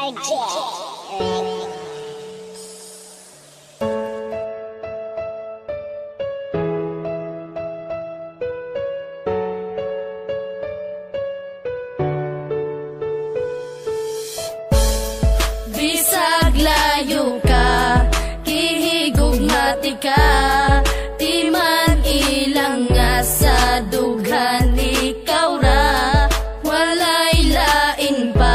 Bisag layo ka, kihigugmati ka, di man ilang nga sa dughan ikaw ra, walay lain pa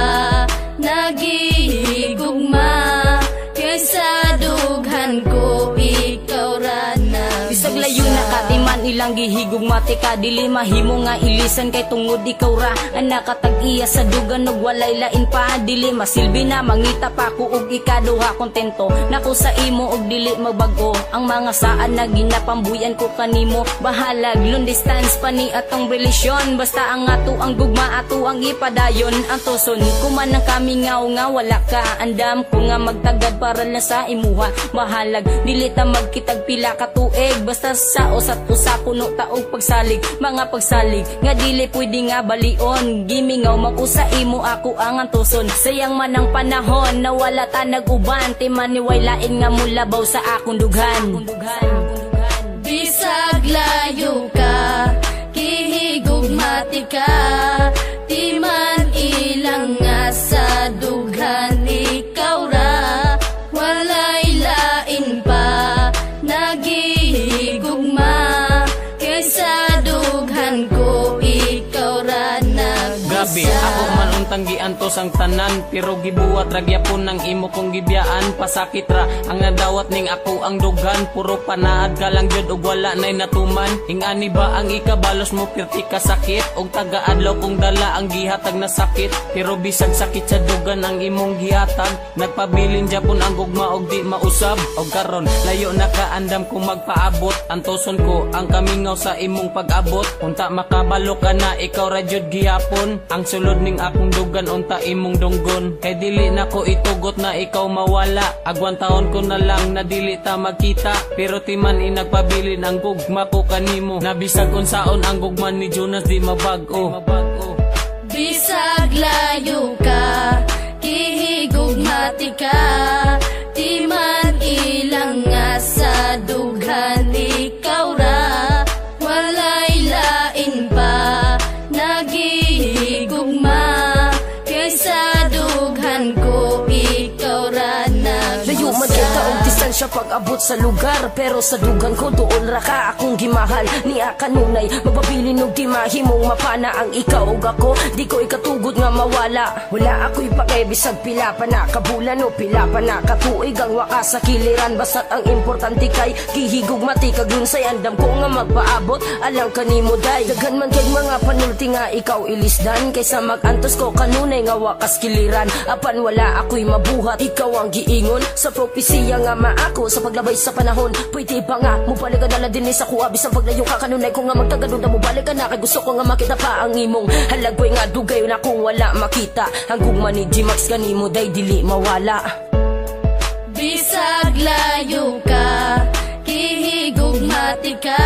nagihigugma, kaysa dughan ko ikaw ra na. Bisag layo na ka, di man ilang gihigugmati ka, dili mahimo nga ilisan kay tungod ikaw ra ang nakatag-iya sa dugan ug walay lain pa, dili masilbi na mangita pa ko ug ikaduha kontento nako sa imo ug dili magbago ang mga saan na ginapambuyan ko kanimo, bahalag long distance pa ni atong relasyon, basta ang ato ang gugma ato ang ipadayon, ang tuson kuman ang kami nga wala ka, andam ko nga magtagad para lang sa imuha, bahalag dili ta magkitag pila ka tuig, basta sa usat usa puno taog pagsalig, mga pagsalig nga dili pwede nga balion, gimingaw makusa imo ako ang antuson, sayang man ang panahon na wala ta nag-uban, timaniway lain nga mulabaw sa akong dughan. Bisag layo ka, kihigugmati ka, di man ilang nga sa dughan ikaw ra, walay lain pa nagihigugma, kaysa dughan ko ikaw ra nagbisa. Grabe, ako man untang giantos ang tanan, pero gibuhat ragyapon ng imo kong gibiyaan, pasakit ra ang nadawat ning ako ang dughan, puro panaad ka lang jud ug wala nay natuman, ingani ba ang ikabalos mo pirti ka sakit, og taga-adlaw kong dala ang gihatag na sakit, pero bisag sakit sa dugan ang imong gihatag, nagpabilin japon ang gugma og di mausab, og karon layo na kaandam kung magpaabot, antoson ko ang kamingaw sa imong pag-abot, unta makabalo ka na ikaw ra jud gihapon, ang sulod ning akong dugan unta imong dunggon, kay dili na ko itugot na ikaw mawala, agwan taon ko na lang na dili ta magkita, pero timan inagpabilin ang gugma ko kanimo, nabisag unsaon ang gugma ni Jonas di mabag-o. Bisag layo ka, kihigugmati ka, di man ilang nga sa dughan ikaw ra, walay lain pa nagihigugma, kaysa dughan ko ikaw ra nagbisa. Layo man kay taong distansya pag-abot sa lugar, pero sa dugan ko doon ra ka akong gimahal, niya kanunay mapabilin og di mahimong mapana ang ikaw ug ako, di ko ikatugod nga mawala, wala ako'y pakibisag pila pa na kabulan o pila pa na katuig ang wakas sa kiliran, basta't ang importante kay kihigugmati kag lunsay, andam ko nga magpaabot alang kanimo day, daghan man kay mga panulti nga ikaw ilisdan, kaysa mag-antos ko kanunay nga wakas kiliran, apan wala ako'y mabuhat, ikaw ang giingon sa propesiya nga maako sa paglabay sa panahon, pwede ba nga mubalik ka na din sa kuha, bisang paglayo ka kanunay ko nga magtagadong na mubalik ka na, kay gusto ko nga makita pa ang imong halagway nga dugay na kung wala makita, ang gugma ni G-Max kanimo day dili mawala. Bisag layo ka, kihigugmati ka,